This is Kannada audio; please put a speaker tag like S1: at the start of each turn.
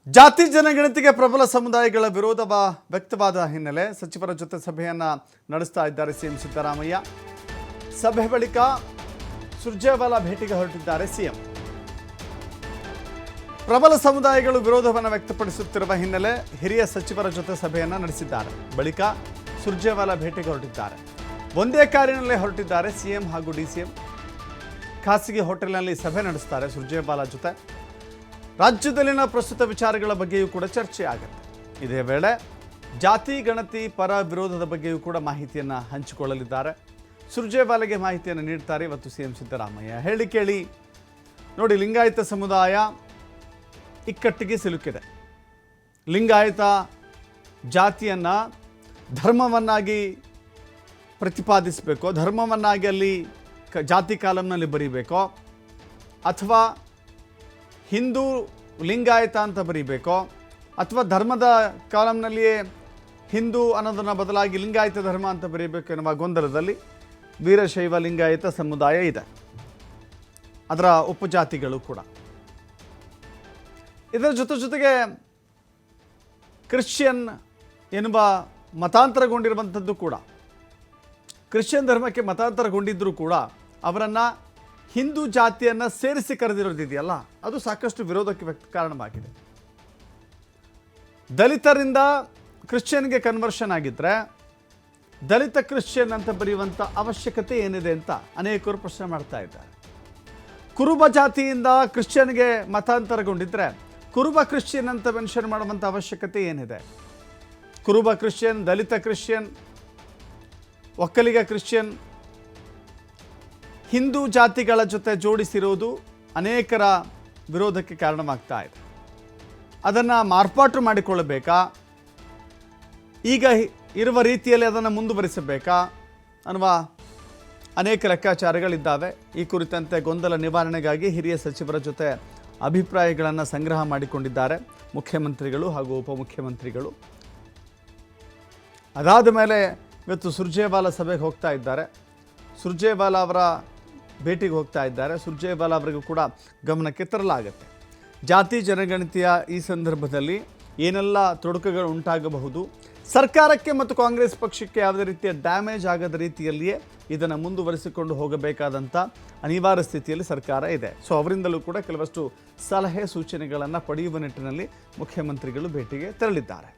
S1: ಜಾತಿ ಜನಗಣತಿಗೆ ಪ್ರಬಲ ಸಮುದಾಯಗಳ ವಿರೋಧ ವ್ಯಕ್ತವಾದ ಹಿನ್ನೆಲೆ ಸಚಿವರ ಜೊತೆ ಸಭೆಯನ್ನ ನಡೆಸ್ತಾ ಇದ್ದಾರೆ ಸಿಎಂ ಸಿದ್ದರಾಮಯ್ಯ. ಸಭೆ ಬಳಿಕ ಸುರ್ಜೇವಾಲಾ ಭೇಟಿಗೆ ಹೊರಟಿದ್ದಾರೆ ಸಿಎಂ. ಪ್ರಬಲ ಸಮುದಾಯಗಳು ವಿರೋಧವನ್ನು ವ್ಯಕ್ತಪಡಿಸುತ್ತಿರುವ ಹಿನ್ನೆಲೆ ಹಿರಿಯ ಸಚಿವರ ಜೊತೆ ಸಭೆಯನ್ನ ನಡೆಸಿದ್ದಾರೆ. ಬಳಿಕ ಸುರ್ಜೇವಾಲಾ ಭೇಟಿಗೆ ಹೊರಟಿದ್ದಾರೆ. ಒಂದೇ ಕಾರಿನಲ್ಲೇ ಹೊರಟಿದ್ದಾರೆ ಸಿಎಂ ಹಾಗೂ ಡಿಸಿಎಂ. ಖಾಸಗಿ ಹೋಟೆಲ್ನಲ್ಲಿ ಸಭೆ ನಡೆಸ್ತಾರೆ ಸುರ್ಜೇವಾಲಾ ಜೊತೆ. ರಾಜ್ಯದಲ್ಲಿನ ಪ್ರಸ್ತುತ ವಿಚಾರಗಳ ಬಗ್ಗೆಯೂ ಕೂಡ ಚರ್ಚೆ ಆಗುತ್ತೆ. ಇದೇ ವೇಳೆ ಜಾತಿ ಗಣತಿ ಪರ ವಿರೋಧದ ಬಗ್ಗೆಯೂ ಕೂಡ ಮಾಹಿತಿಯನ್ನು ಹಂಚಿಕೊಳ್ಳಲಿದ್ದಾರೆ. ಸುರ್ಜೇವಾಲಾಗೆ ಮಾಹಿತಿಯನ್ನು ನೀಡ್ತಾರೆ ಇವತ್ತು ಸಿಎಂ ಸಿದ್ದರಾಮಯ್ಯ. ಹೇಳಿ ಕೇಳಿ ನೋಡಿ, ಲಿಂಗಾಯತ ಸಮುದಾಯ ಇಕ್ಕಟ್ಟಿಗೆ ಸಿಲುಕಿದೆ. ಲಿಂಗಾಯತ ಜಾತಿಯನ್ನು ಧರ್ಮವನ್ನಾಗಿ ಪ್ರತಿಪಾದಿಸಬೇಕೋ, ಧರ್ಮವನ್ನಾಗಿ ಅಲ್ಲಿ ಜಾತಿ ಕಾಲಂನಲ್ಲಿ ಬರೀಬೇಕೋ, ಅಥವಾ ಹಿಂದೂ ಲಿಂಗಾಯತ ಅಂತ ಬರೀಬೇಕೋ, ಅಥವಾ ಧರ್ಮದ ಕಾಲಂನಲ್ಲಿಯೇ ಹಿಂದೂ ಅನ್ನೋದನ್ನು ಬದಲಾಗಿ ಲಿಂಗಾಯತ ಧರ್ಮ ಅಂತ ಬರೀಬೇಕು ಎನ್ನುವ ಗೊಂದಲದಲ್ಲಿ ವೀರಶೈವ ಲಿಂಗಾಯತ ಸಮುದಾಯ ಇದೆ. ಅದರ ಉಪಜಾತಿಗಳು ಕೂಡ. ಇದರ ಜೊತೆಗೆ ಕ್ರಿಶ್ಚಿಯನ್ ಎನ್ನುವ ಮತಾಂತರಗೊಂಡಿರುವಂಥದ್ದು ಕೂಡ, ಕ್ರಿಶ್ಚಿಯನ್ ಧರ್ಮಕ್ಕೆ ಮತಾಂತರಗೊಂಡಿದ್ದರೂ ಕೂಡ ಅವರನ್ನು ಹಿಂದೂ ಜಾತಿಯನ್ನು ಸೇರಿಸಿ ಕರೆದಿರೋದಿದೆಯಲ್ಲ, ಅದು ಸಾಕಷ್ಟು ವಿರೋಧಕ್ಕೆ ಕಾರಣವಾಗಿದೆ. ದಲಿತರಿಂದ ಕ್ರಿಶ್ಚಿಯನ್ಗೆ ಕನ್ವರ್ಷನ್ ಆಗಿದ್ದರೆ ದಲಿತ ಕ್ರಿಶ್ಚಿಯನ್ ಅಂತ ಬರೆಯುವಂಥ ಅವಶ್ಯಕತೆ ಏನಿದೆ ಅಂತ ಅನೇಕರು ಪ್ರಶ್ನೆ ಮಾಡ್ತಾ ಇದ್ದಾರೆ. ಕುರುಬ ಜಾತಿಯಿಂದ ಕ್ರಿಶ್ಚಿಯನ್ಗೆ ಮತಾಂತರಗೊಂಡಿದ್ದರೆ ಕುರುಬ ಕ್ರಿಶ್ಚಿಯನ್ ಅಂತ ಮೆನ್ಷನ್ ಮಾಡುವಂಥ ಅವಶ್ಯಕತೆ ಏನಿದೆ? ಕುರುಬ ಕ್ರಿಶ್ಚಿಯನ್, ದಲಿತ ಕ್ರಿಶ್ಚಿಯನ್, ಒಕ್ಕಲಿಗ ಕ್ರಿಶ್ಚಿಯನ್, ಹಿಂದೂ ಜಾತಿಗಳ ಜೊತೆ ಜೋಡಿಸಿರುವುದು ಅನೇಕರ ವಿರೋಧಕ್ಕೆ ಕಾರಣವಾಗ್ತಾ ಇದೆ. ಅದನ್ನು ಮಾರ್ಪಾಟು ಮಾಡಿಕೊಳ್ಳಬೇಕಾ, ಈಗ ಇರುವ ರೀತಿಯಲ್ಲಿ ಅದನ್ನು ಮುಂದುವರಿಸಬೇಕಾ ಅನ್ನುವ ಅನೇಕ ಲೆಕ್ಕಾಚಾರಗಳಿದ್ದಾವೆ. ಈ ಕುರಿತಂತೆ ಗೊಂದಲ ನಿವಾರಣೆಗಾಗಿ ಹಿರಿಯ ಸಚಿವರ ಜೊತೆ ಅಭಿಪ್ರಾಯಗಳನ್ನು ಸಂಗ್ರಹ ಮಾಡಿಕೊಂಡಿದ್ದಾರೆ ಮುಖ್ಯಮಂತ್ರಿಗಳು ಹಾಗೂ ಉಪಮುಖ್ಯಮಂತ್ರಿಗಳು. ಅದಾದ ಮೇಲೆ ಇವತ್ತು ಸುರ್ಜೇವಾಲಾ ಸಭೆಗೆ ಹೋಗ್ತಾ ಇದ್ದಾರೆ. ಸುರ್ಜೇವಾಲಾ ಅವರ ಭೇಟಿಗೆ ಹೋಗ್ತಾ ಇದ್ದಾರೆ. ಸುರ್ಜೇವಾಲಾ ಅವರಿಗೂ ಕೂಡ ಗಮನಕ್ಕೆ ತರಲಾಗುತ್ತೆ. ಜಾತಿ ಜನಗಣತಿಯ ಈ ಸಂದರ್ಭದಲ್ಲಿ ಏನೆಲ್ಲ ತೊಡಕುಗಳು ಉಂಟಾಗಬಹುದು, ಸರ್ಕಾರಕ್ಕೆ ಮತ್ತು ಕಾಂಗ್ರೆಸ್ ಪಕ್ಷಕ್ಕೆ ಯಾವುದೇ ರೀತಿಯ ಡ್ಯಾಮೇಜ್ ಆಗದ ರೀತಿಯಲ್ಲಿಯೇ ಇದನ್ನು ಮುಂದುವರಿಸಿಕೊಂಡು ಹೋಗಬೇಕಾದಂಥ ಅನಿವಾರ್ಯ ಸ್ಥಿತಿಯಲ್ಲಿ ಸರ್ಕಾರ ಇದೆ. ಸೊ ಅವರಿಂದಲೂ ಕೂಡ ಕೆಲವಷ್ಟು ಸಲಹೆ ಸೂಚನೆಗಳನ್ನು ಪಡೆಯುವ ನಿಟ್ಟಿನಲ್ಲಿ ಮುಖ್ಯಮಂತ್ರಿಗಳು ಭೇಟಿಗೆ ತೆರಳಿದ್ದಾರೆ.